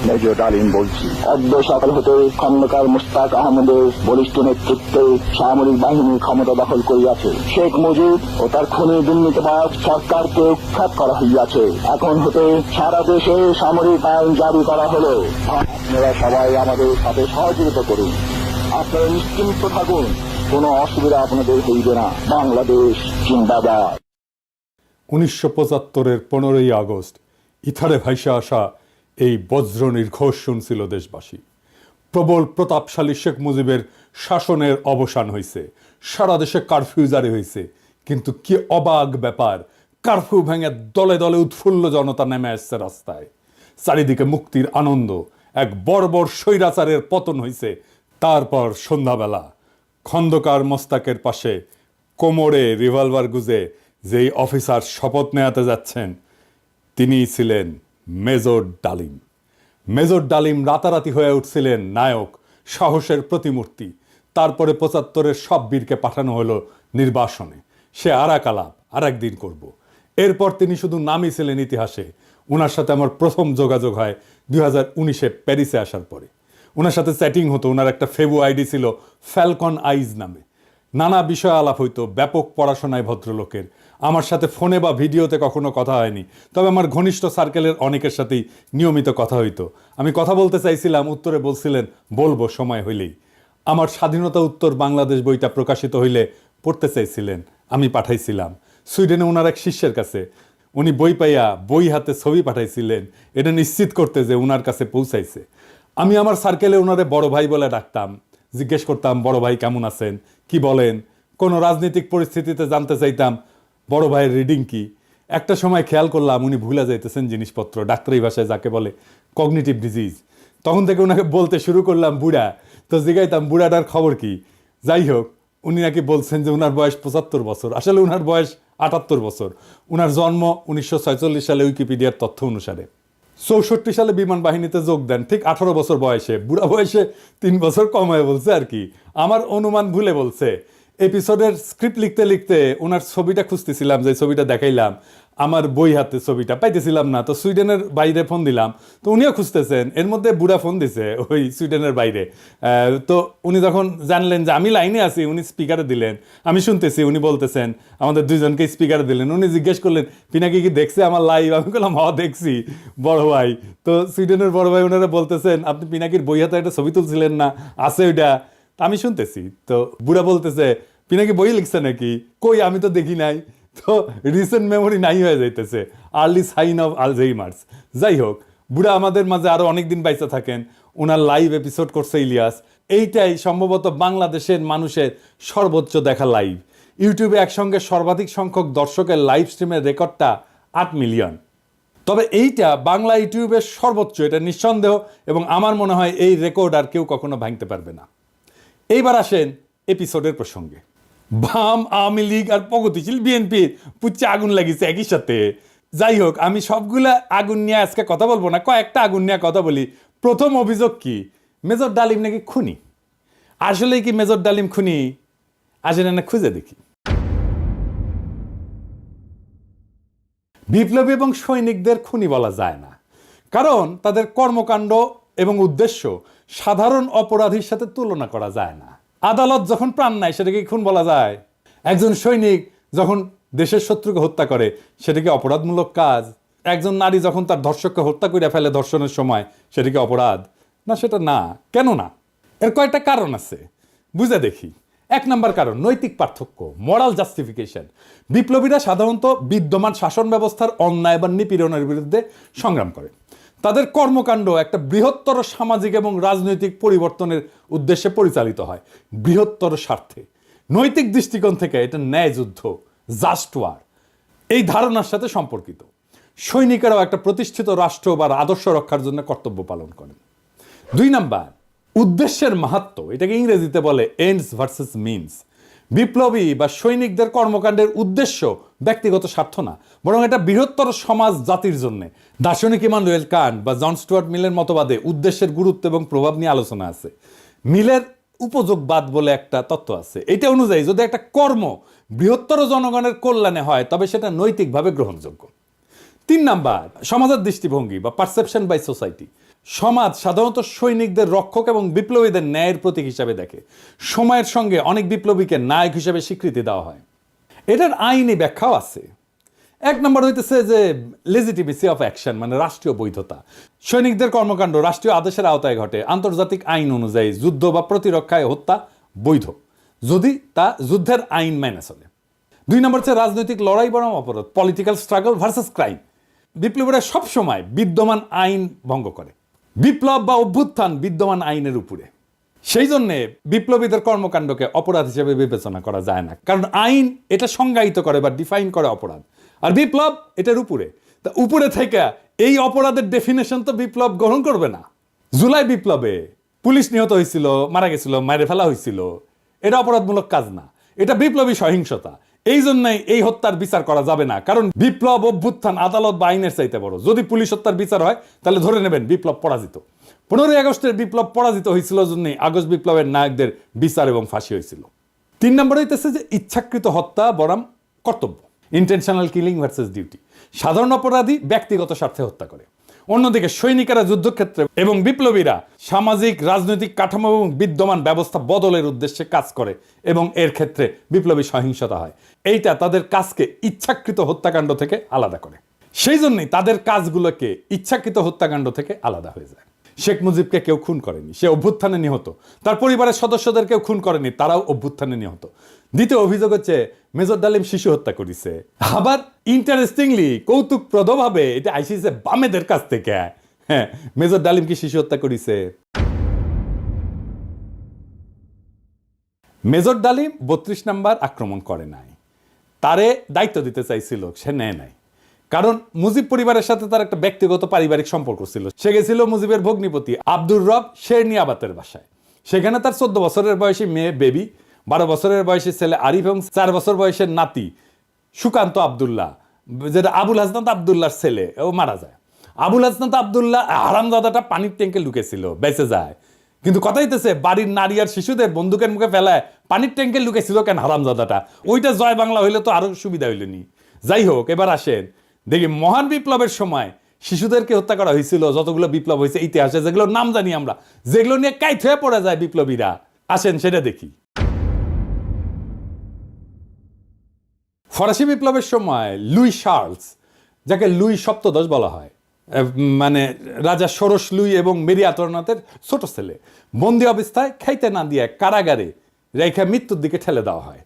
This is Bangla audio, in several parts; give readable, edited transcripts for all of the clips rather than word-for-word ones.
মেজর ডালিম বলছি, অদ্য সকাল হতে খন্দকার মুশতাক আহমদের বলিষ্ঠ নেতৃত্বে সামরিক বাহিনী ক্ষমতা দখল করিয়াছে। শেখ মুজিব ও তার খুনি দুর্নীতিবাজ সরকারকে উৎখাত করা হইয়াছে। এখন হতে সারা দেশে সামরিক আইন জারি করা হলো। আপনারা সবাই আমাদের সাথে সহযোগিতা করুন। আপনারা নিশ্চিন্ত থাকুন, কোনো অসুবিধা আপনাদের হইবে না। বাংলাদেশ জিন্দাবাদ। 1975-এর 15ই আগস্ট ইথারে ভাইসা আসা এই বজ্র নির্ঘোষ শুনছিল দেশবাসী। প্রবল প্রতাপশালী শেখ মুজিবের শাসনের অবসান হয়েছে, সারা দেশে কারফিউ জারি হয়েছে। কিন্তু কি অবাক ব্যাপার, কারফিউ ভেঙে দলে দলে উৎফুল্ল জনতা নেমে আসছে রাস্তায়। চারিদিকে মুক্তির আনন্দ, এক বর্বর স্বৈরাচারের পতন হয়েছে। তারপর সন্ধ্যাবেলা খন্দকার মোস্তাকের পাশে কোমরে রিভলভার গুজে যেই অফিসার শপথ নেওয়াতে যাচ্ছেন তিনিই ছিলেন মেজর ডালিম। মেজর ডালিম রাতারাতি হয়ে উঠছিলেন নায়ক, সাহসের প্রতিমূর্তি। তারপরে 75-এর সব বীরকে পাঠানো হলো নির্বাসনে। সে আর এক আলাপ আর একদিন করব। এরপর তিনি শুধু নামই ছিলেন ইতিহাসে। ওনার সাথে আমার প্রথম যোগাযোগ হয় 2019-এ প্যারিসে আসার পরে। ওনার সাথে চ্যাটিং হতো। ওনার একটা ফেবু আইডি ছিল ফ্যালকন আইজ নামে। নানা বিষয় আলাপ হইতো, ব্যাপক পড়াশোনায় ভদ্রলোকের। আমার সাথে ফোনে বা ভিডিওতে কখনো কথা হয়নি, তবে আমার ঘনিষ্ঠ সার্কেলের অনেকের সাথেই নিয়মিত কথা হইতো। আমি কথা বলতে চাইছিলাম, উত্তরে বলছিলেন বলবো সময় হইলেই। আমার স্বাধীনতা উত্তর বাংলাদেশ বইটা প্রকাশিত হইলে পড়তে চাইছিলেন, আমি পাঠাইছিলাম সুইডেনে ওনার এক শিষ্যের কাছে। উনি বই পাইয়া বই হাতে ছবি পাঠাইছিলেন, এটা নিশ্চিত করতে যে ওনার কাছে পৌঁছাইছে। আমি আমার সার্কেলে ওনারে বড় ভাই বলে ডাকতাম। জিজ্ঞেস করতাম, বড় ভাই কেমন আছেন, কি বলেন। কোনো রাজনৈতিক পরিস্থিতিতে জানতে চাইতাম বড় ভাইয়ের রিডিং কি। একটা সময় খেয়াল করলাম উনি ভুলে যাইতেছেন জিনিসপত্র, ডাক্তারি ভাষায় যাকে বলে কগনিটিভ ডিজিজ। তখন থেকে ওনাকে বলতে শুরু করলাম বুড়া। তো জিগাইতাম বুড়াটার খবর কি। যাই হোক, উনি নাকি বলছেন যে ওনার বয়স 75 বছর, আসলে ওনার বয়স 78 বছর। ওনার জন্ম 1946 সালে উইকিপিডিয়ার তথ্য অনুসারে। 64 সালে বিমান বাহিনীতে যোগ দেন ঠিক 18 বছর বয়সে। বুড়া বয়সে 3 বছর কম হয়ে বলছে আর কি। আমার অনুমান ভুলে বলছে। এপিসোডের স্ক্রিপ্ট লিখতে লিখতে ওনার ছবিটা খুঁজতেছিলাম, যে ছবিটা দেখাইলাম আমার বই হাতে, ছবিটা পাইতেছিলাম না। তো সুইডেনের বাইরে ফোন দিলাম, তো উনিও খুঁজতেছেন। এর মধ্যে বুড়া ফোন দিছে ওই সুইডেনের বাইরে। তো উনি যখন জানলেন যে আমি লাইনে আছি, উনি স্পিকারে দিলেন, আমি শুনতেছি। উনি বলতেছেন, আমাদের দুইজনকে স্পিকারে দিলেন। উনি জিজ্ঞেস করলেন পিনাকি কি দেখছে আমার লাইভ। আমি বললাম হ দেখছি বড় ভাই। তো সুইডেনের বড় ভাই ওনারা বলতেছেন, আপনি পিনাকির বই হাতে একটা ছবি তুলছিলেন না, আছে ওইটা। আমি শুনতেছি। তো বুড়া বলতেছে, পিনাকি বই লিখছে নাকি? কই, আমি তো দেখি নাই। তো রিসেন্ট মেমোরি নাই হয়ে যাইতেছে, আর্লি সাইন অফ আলঝেইমার্স। যাই হোক, বুড়া আমাদের মাঝে আরো অনেকদিন বাইচা থাকেন। ওনার লাইভ এপিসোড করছে ইলিয়াস। এইটাই সম্ভবত বাংলাদেশের মানুষের সর্বোচ্চ দেখা লাইভ। ইউটিউবে একসঙ্গে সর্বাধিক সংখ্যক দর্শকের লাইভ স্ট্রিমের রেকর্ডটা 8 মিলিয়ন। তবে এইটা বাংলা ইউটিউবের সর্বোচ্চ, এটা নিঃসন্দেহ। এবং আমার মনে হয় এই রেকর্ড আর কেউ কখনো ভাঙতে পারবে না। এইবার আসেন এপিসোডের প্রসঙ্গে। বাম, আওয়ামী লীগ আর প্রগতিশীল বিএনপির পুচ্ছে আগুন লাগিয়েছে একই সাথে। যাই হোক, আমি সবগুলা আগুন নিয়ে আজকে কথা বলবো না, কয়েকটা আগুন নিয়ে কথা বলি। প্রথম অভিযোগ কি, মেজর ডালিম নাকি খুনি। আসলে কি মেজর ডালিম খুনি? আসলে না খুঁজে দেখি। বিপ্লবী এবং সৈনিকদের খুনি বলা যায় না, কারণ তাদের কর্মকাণ্ড এবং উদ্দেশ্য সাধারণ অপরাধীর সাথে তুলনা করা যায় না। আদালত যখন প্রাণ নেয় সেটাকে খুন বলা যায়? একজন সৈনিক যখন দেশের শত্রুকে হত্যা করে সেটা কি অপরাধমূলক কাজ? একজন নারী যখন তার ধর্ষককে হত্যা করে ফেলে ধর্ষণের সময়, সেটা কি অপরাধ? না, সেটা না। কেন না? এর কয়েকটা কারণ আছে, বুঝে দেখি। 1 নম্বর কারণ, নৈতিক পার্থক্য, মরাল জাস্টিফিকেশন। বিপ্লবীরা সাধারণত বিদ্যমান শাসন ব্যবস্থার অন্যায় বা নিপীড়নের বিরুদ্ধে সংগ্রাম করে। তাদের কর্মকাণ্ড একটা বৃহত্তর সামাজিক এবং রাজনৈতিক পরিবর্তনের উদ্দেশ্যে পরিচালিত হয়, বৃহত্তর স্বার্থে। নৈতিক দৃষ্টিকোণ থেকে এটা ন্যায় যুদ্ধ, জাস্ট ওয়ার, এই ধারণার সাথে সম্পর্কিত। সৈনিকেরাও একটা প্রতিষ্ঠিত রাষ্ট্র বা আদর্শ রক্ষার জন্য কর্তব্য পালন করেন। 2 নাম্বার, উদ্দেশ্যের মাহাত্ম্য। এটাকে ইংরেজিতে বলে এন্ডস ভার্সেস মিনস। বিপ্লবী বা সৈনিকদের কর্মকাণ্ডের উদ্দেশ্য ব্যক্তিগত স্বার্থ না, বরং এটা বৃহত্তর সমাজ জাতির জন্য। দার্শনিক ইমানুয়েল কান্ট বা জন স্টুয়ার্ট মিলের মতবাদে উদ্দেশ্যের গুরুত্ব এবং প্রভাব নিয়ে আলোচনা আছে। মিলের উপযোগবাদ বলে একটা তত্ত্ব আছে। এটা অনুযায়ী যদি একটা কর্ম বৃহত্তর জনগণের কল্যাণে হয় তবে সেটা নৈতিকভাবে গ্রহণযোগ্য। 3 নাম্বার, সমাজের দৃষ্টিভঙ্গি বা পারসেপশন বাই সোসাইটি। সমাজ সাধারণত সৈনিকদের রক্ষক এবং বিপ্লবীদের ন্যায়ের প্রতীক হিসাবে দেখে। সময়ের সঙ্গে অনেক বিপ্লবীকে নায়ক হিসেবে স্বীকৃতি দেওয়া হয়। এটার আইনি ব্যাখ্যাও আছে। 1 নম্বর হইতেছে যে লেজিটিমেসি অফ অ্যাকশন, মানে রাষ্ট্রীয় বৈধতা। সৈনিকদের কর্মকাণ্ড রাষ্ট্রীয় আদেশের আওতায় ঘটে। আন্তর্জাতিক আইন অনুযায়ী যুদ্ধ বা প্রতিরক্ষায় হত্যা বৈধ যদি তা যুদ্ধের আইন মেনে চলে। 2 নম্বর হচ্ছে রাজনৈতিক লড়াই বনাম অপরাধ, পলিটিক্যাল স্ট্রাগল ভার্সেস ক্রাইম। বিপ্লবীরা সবসময় বিদ্যমান আইন ভঙ্গ করে। বিপ্লব বা অভ্যুত্থান বিদ্যমান আইনের উপরে। সেই জন্যে বিপ্লবীদের কর্মকাণ্ডকে অপরাধ হিসেবে বিবেচনা করা যায় না, কারণ আইন এটা সংজ্ঞায়িত করে বা ডিফাইন করে অপরাধ, আর বিপ্লব এটার উপরে। তা উপরে থেকে এই অপরাধের ডেফিনেশন তো বিপ্লব গ্রহণ করবে না। জুলাই বিপ্লবে পুলিশ নিহত হয়েছিল, মারা গেছিল, মেরে ফেলা হয়েছিল, এটা অপরাধমূলক কাজ না, এটা বিপ্লবী সহিংসতা। এই জন্যই এই হত্যার বিচার করা যাবে না, কারণ বিপ্লব অভ্যুত্থান আদালত বা আইনের চাইতে বড়। যদি পুলিশ হত্যার বিচার হয় তাহলে ধরে নেবেন বিপ্লব পরাজিত। 15ই আগস্টের বিপ্লব পরাজিত হয়েছিল জন্যই আগস্ট বিপ্লবের নায়কদের বিচার এবং ফাঁসি হয়েছিল। 3 নম্বর হইতেছে যে ইচ্ছাকৃত হত্যা বনাম কর্তব্য, ইন্টেনশনাল কিলিং ভার্সেস ডিউটি। সাধারণ অপরাধী ব্যক্তিগত স্বার্থে হত্যা করে, অন্যদিকে সৈনিকেরা যুদ্ধক্ষেত্রে এবং বিপ্লবীরা সামাজিক রাজনৈতিক কাঠামো এবং বিদ্যমান ব্যবস্থা বদলের উদ্দেশ্যে কাজ করে এবং এর ক্ষেত্রে বিপ্লবী সহিংসতা হয়। এইটা তাদের কাজকে ইচ্ছাকৃত হত্যাকাণ্ড থেকে আলাদা করে। সেই জন্যই তাদের কাজগুলোকে ইচ্ছাকৃত হত্যাকাণ্ড থেকে আলাদা হয়ে যায়। শেখ মুজিবকে কেউ খুন করেনি, সে অভ্যুত্থানে নিহত। তার পরিবারের সদস্যদের কেউ খুন করেনি, তারাও অভ্যুত্থানে নিহত। দ্বিতীয় অভিযোগ হচ্ছে মেজর ডালিম শিশু হত্যা করেছে। আবার ইন্টারেস্টিংলি কৌতুকপ্রদভাবে এটা আইসিছে বামেদের কাছ থেকে। হ্যাঁ, মেজর ডালিম কি শিশু হত্যা করেছে? মেজর ডালিম 32 নাম্বার আক্রমণ করে নাই, তারে দায়িত্ব দিতে চাইছিল, সে নেয় নাই। কারণ মুজিব পরিবারের সাথে তার একটা ব্যক্তিগত পারিবারিক সম্পর্ক ছিল। সে গেছিল মুজিবের ভগ্নিপতি আব্দুর রব শেরনিয়াবাতের বাসায়। সেখানে তার 14 বছরের বয়সী মেয়ে বেবি, 12 বছরের বয়সী ছেলে আরিফ এবং 4 বছর বয়সের নাতি সুকান্ত আবদুল্লাহ, যেটা আবুল হাসনাত আবদুল্লাহর ছেলে, ও মারা যায়। আবুল হাসনাত আবদুল্লাহ হারামজাদাটা পানির ট্যাঙ্কে লুকেছিল, বেঁচে যায়। কিন্তু কথা হইতেছে বাড়ির নারী আর শিশুদের বন্দুকের মুখে ফেলায় পানির ট্যাঙ্কে লুকেছিল কেন হারামজাদাটা? ওইটা জয় বাংলা হইলে তো আরো সুবিধা হইলেনি। যাই হোক, এবার আসেন দেখি মহান বিপ্লবের সময় শিশুদেরকে হত্যা করা হয়েছিল যতগুলো বিপ্লব হয়েছে ইতিহাসে, যেগুলো নাম জানি আমরা, যেগুলো নিয়ে কাইট হয়ে পড়ে যায় বিপ্লবীরা। আসেন সেটা দেখি। ফরাসি বিপ্লবের সময় লুই শার্লস, যাকে লুই সপ্তদশ বলা হয়, মানে রাজা ষোড়শ লুই এবং মেরি আন্তোয়ানেটের ছোট ছেলে, বন্দি অবস্থায় খাইতে না দিয়ে কারাগারে রেখা মৃত্যুর দিকে ঠেলে দেওয়া হয়।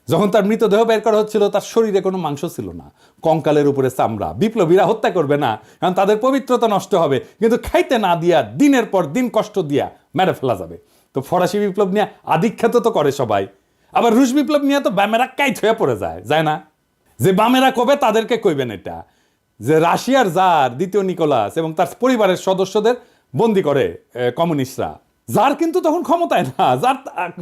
যখন তার মৃতদেহ বের করা হচ্ছিল তার শরীরে কোনো মাংস ছিল না, কঙ্কালের উপরে চামড়া। বিপ্লবীরা হত্যা করবে না, কারণ তাদের পবিত্রতা নষ্ট হবে, কিন্তু খাইতে না দিয়া দিনের পর দিন কষ্ট দিয়া মেরে ফেলা যাবে। তো ফরাসি বিপ্লব নিয়ে আধিখ্যাত তো করে সবাই। আবার রুশ বিপ্লব নিয়ে তো বামেরা কাইট হয়ে পড়ে যায় না? যে বামেরা কবে তাদেরকে কইবেন এটা, যে রাশিয়ার জার দ্বিতীয় নিকোলাস এবং তার পরিবারের সদস্যদের বন্দি করে কমিউনিস্টরা। জার কিন্তু তখন ক্ষমতায় না,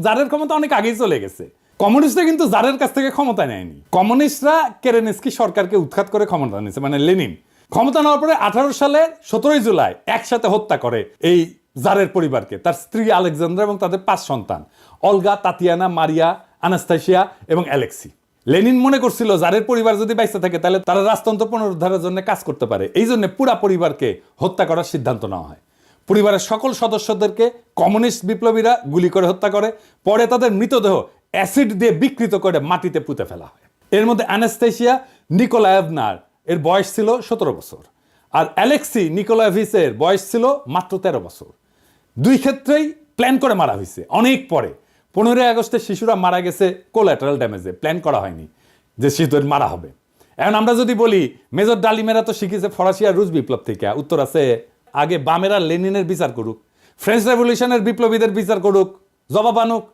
জারের ক্ষমতা অনেক আগেই চলে গেছে। কমিউনিস্টরা কিন্তু জারের কাছ থেকে ক্ষমতা নেয়নি। কমিউনিস্টরা কেরেনস্কি সরকারকে উৎখাত করে ক্ষমতা নিয়েছে, মানে লেনিন। ক্ষমতা নেওয়ার পরে 18 সালে 17 জুলাই একসাথে হত্যা করে এই জারের পরিবারকে, তার স্ত্রী আলেকজান্দ্রা এবং তাদের 5 সন্তান, অলগা, তাতিয়ানা, মারিয়া, আনাস্তাসিয়া এবং অ্যালেক্সি। লেনিন মনে করছিল জারের পরিবার যদি বাইসে থাকে তাহলে তারা রাজতন্ত্র পুনরুদ্ধারের জন্য কাজ করতে পারে। এই জন্য পুরা পরিবারকে হত্যা করার সিদ্ধান্ত নেওয়া হয়। পরিবারের সকল সদস্যদেরকে কমিউনিস্ট বিপ্লবীরা গুলি করে হত্যা করে। পরে তাদের মৃতদেহ অ্যাসিড দিয়ে বিকৃত করে মাটিতে পুঁতে ফেলা হয়। এর মধ্যে আনাস্তাসিয়া নিকোলায়েভনার এর বয়স ছিল 17 বছর, আর অ্যালেক্সি নিকোলায়েভিচের বয়স ছিল মাত্র 13 বছর। দুই ক্ষেত্রেই প্ল্যান করে মারা হয়েছে অনেক পরে। 15ই আগস্টে শিশুরা মারা গেছে কোল্যাটারাল ড্যামেজে, প্ল্যান করা হয়নি যে শিশুদের মারা হবে। এখন আমরা যদি বলি মেজর ডালিমেরা তো শিখেছে ফরাসি আর রুশ বিপ্লব থেকে, উত্তর আছে আগে বামেরা লেনিনের বিচার করুক, ফ্রেঞ্চ রেভলিউশনের বিপ্লবীদের বিচার করুক, জবাব আনুক,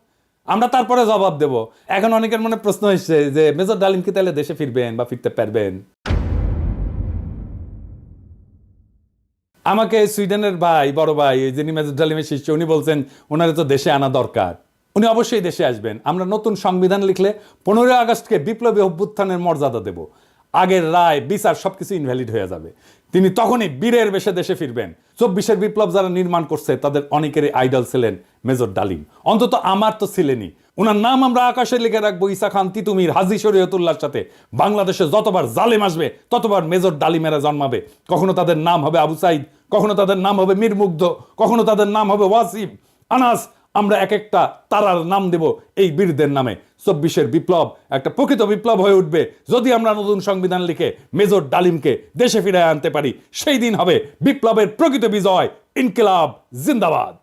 আমরা তারপরে জবাব দেব। এখন অনেকের মনে প্রশ্ন এসছে যে মেজর ডালিম কি তাহলে দেশে ফিরবেন বা ফিরতে পারবেন? আমাকে সুইডেনের ভাই, বড় ভাই, যিনি মেজর ডালিমের শিষ্য, উনি বলছেন ওনারে তো দেশে আনা দরকার। উনি অবশ্যই দেশে আসবেন। আমরা নতুন সংবিধান লিখলে 15 আগস্টকে বিপ্লবী অভ্যুত্থানের মর্যাদা দেব। আগের রায় বিচার সবকিছু ইনভ্যালিড হয়ে যাবে। তিনি তখনই বীরের বেশে দেশে ফিরবেন। 24-এর বিপ্লব যারা নির্মাণ করছে তাদের অনেকেরই আইডল ছিলেন মেজর ডালিম, অন্তত আমার তো ছিলেনই। ওনার নাম আমরা আকাশে লিখে রাখবো ঈসা খান তিতুমির, হাজী শরীয়তুল্লাহর সাথে। বাংলাদেশে যতবার জালেম আসবে ততবার মেজর ডালিমেরা জন্মাবে। কখনো তাদের নাম হবে আবু সাইদ, কখনো তাদের নাম হবে মীর মুগ্ধ, কখনো তাদের নাম হবে ওয়াসিম, আনাস। আমরা এক একটা তারার নাম দেব এই বীরদের নামে। 24-এর বিপ্লব একটা প্রকৃত বিপ্লব হয়ে উঠবে যদি আমরা নতুন সংবিধান লিখে মেজর ডালিমকে দেশে ফিরে আনতে পারি। সেই দিন হবে বিপ্লবের প্রকৃত বিজয়। ইনকিলাব জিন্দাবাদ।